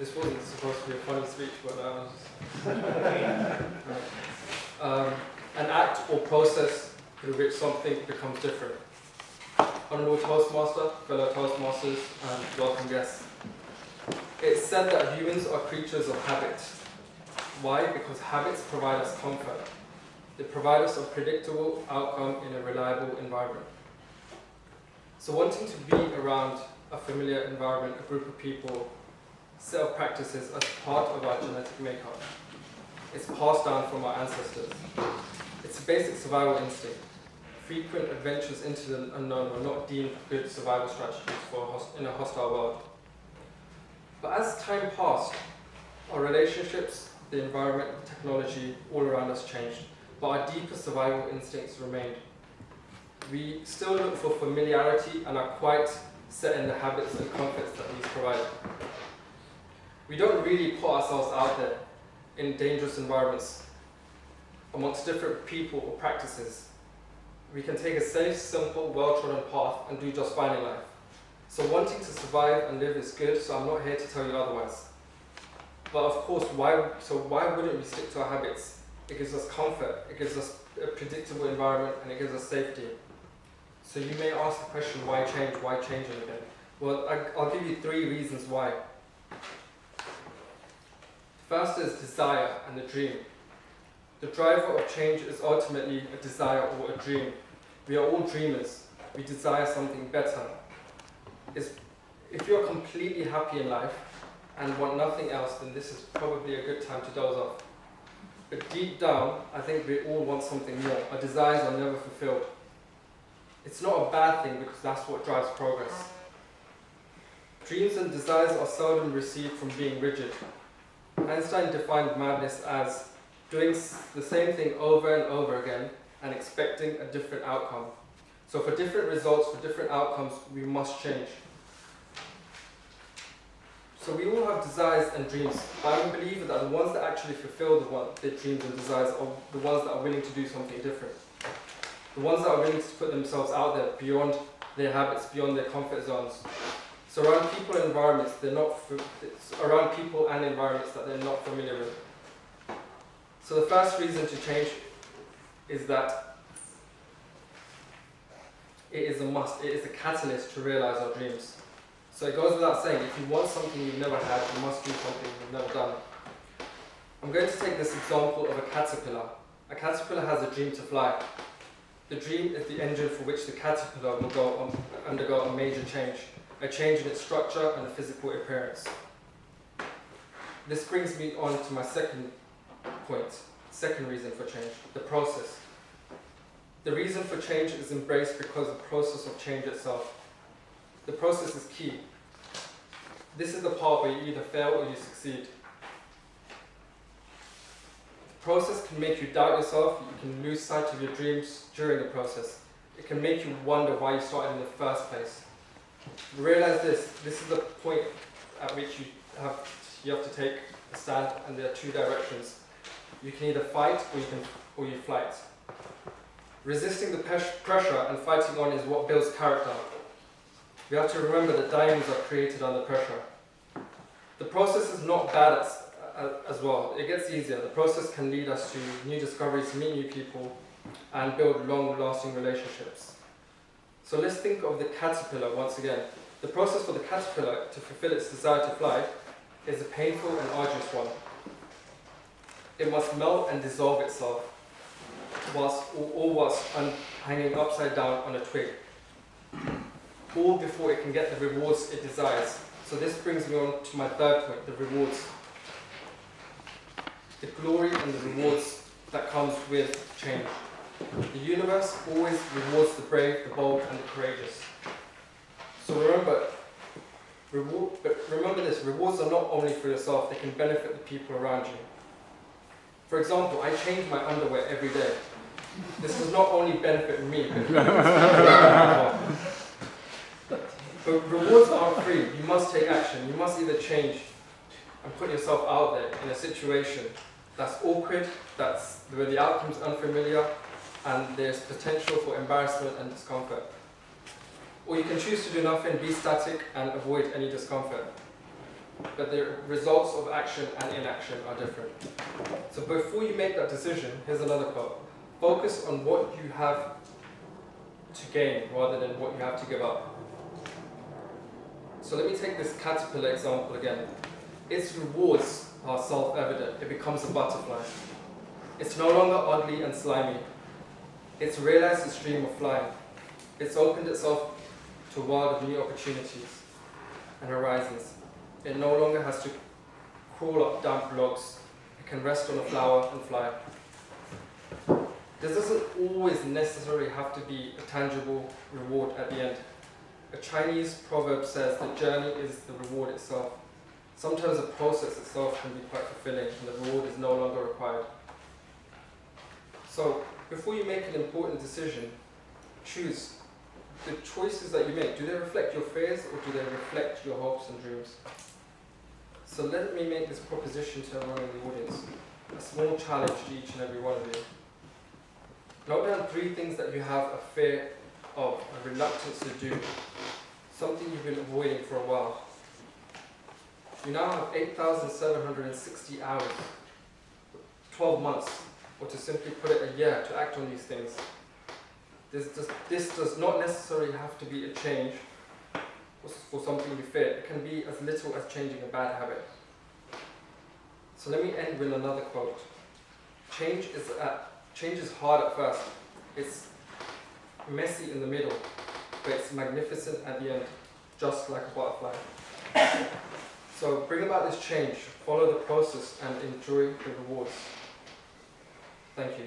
This wasn't supposed to be a funny speech, but an act or process through which something becomes different. Honourable Toastmaster, fellow Toastmasters, and welcome guests. It's said that humans are creatures of habit. Why? Because habits provide us comfort. They provide us a predictable outcome in a reliable environment. So wanting to be around a familiar environment, a group of people, set of practices as part of our genetic makeup. It's passed down from our ancestors. It's a basic survival instinct. Frequent adventures into the unknown were not deemed good survival strategies in a hostile world. But as time passed, our relationships, the environment, technology, all around us changed, but our deeper survival instincts remained. We still look for familiarity and are quite set in the habits and comforts that these provide. We don't really put ourselves out there in dangerous environments amongst different people or practices. We can take a safe, simple, well-trodden path and do just fine in life. So wanting to survive and live is good, so I'm not here to tell you otherwise. But of course, why wouldn't we stick to our habits? It gives us comfort, it gives us a predictable environment, and it gives us safety. So you may ask the question, why change? Why change it again? Well, I'll give you 3 reasons why. First is desire and the dream. The driver of change is ultimately a desire or a dream. We are all dreamers. We desire something better. If you're completely happy in life and want nothing else, then this is probably a good time to doze off. But deep down, I think we all want something more. Our desires are never fulfilled. It's not a bad thing because that's what drives progress. Dreams and desires are seldom received from being rigid. Einstein defined madness as doing the same thing over and over again and expecting a different outcome. So for different results, for different outcomes, we must change. So we all have desires and dreams, but I'm a believer that the ones that actually fulfill their dreams and desires are the ones that are willing to do something different. The ones that are willing to put themselves out there beyond their habits, beyond their comfort zones. So around people and environments that they're not familiar with. So the first reason to change is that it is a must, it is a catalyst to realize our dreams. So it goes without saying, if you want something you've never had, you must do something you've never done. I'm going to take this example of a caterpillar. A caterpillar has a dream to fly. The dream is the engine for which the caterpillar will undergo a major change, a change in its structure and physical appearance. This brings me on to my second point, second reason for change, the process. The reason for change is embraced because of the process of change itself. The process is key. This is the part where you either fail or you succeed. The process can make you doubt yourself, you can lose sight of your dreams during the process. It can make you wonder why you started in the first place. Realize this is the point at which you have to take a stand, and there are 2 directions. You can either fight or you flight. Resisting the pressure and fighting on is what builds character. We have to remember that diamonds are created under pressure. The process is not bad as well. It gets easier. The process can lead us to new discoveries, meet new people, and build long-lasting relationships. So let's think of the caterpillar once again. The process for the caterpillar to fulfill its desire to fly is a painful and arduous one. It must melt and dissolve itself whilst hanging upside down on a twig, all before it can get the rewards it desires. So this brings me on to my third point, the rewards. The glory and the rewards that comes with change. The universe always rewards the brave, the bold, and the courageous. So remember this, rewards are not only for yourself, they can benefit the people around you. For example, I change my underwear every day. This does not only benefit me, but rewards aren't free. You must take action. You must either change and put yourself out there in a situation that's awkward, where the outcome's unfamiliar, and there's potential for embarrassment and discomfort. Or you can choose to do nothing, be static, and avoid any discomfort. but the results of action and inaction are different. So before you make that decision, here's another quote. Focus on what you have to gain rather than what you have to give up. So let me take this caterpillar example again. Its rewards are self-evident. It becomes a butterfly. It's no longer ugly and slimy. It's realized its dream of flying. It's opened itself to a world of new opportunities and horizons. It no longer has to crawl up damp logs. It can rest on a flower and fly. This doesn't always necessarily have to be a tangible reward at the end. A Chinese proverb says the journey is the reward itself. Sometimes the process itself can be quite fulfilling and the reward is no longer required. So, before you make an important decision, choose. The choices that you make, do they reflect your fears or do they reflect your hopes and dreams? So let me make this proposition to everyone in the audience. A small challenge to each and every one of you. Note down 3 things that you have a fear of, a reluctance to do. Something you've been avoiding for a while. You now have 8,760 hours, 12 months, or to simply put it, a year to act on these things. This does not necessarily have to be a change for something you fear. It can be as little as changing a bad habit. So let me end with another quote. Change is hard at first. It's messy in the middle, but it's magnificent at the end, just like a butterfly. So bring about this change, follow the process, and enjoy the rewards. Thank you.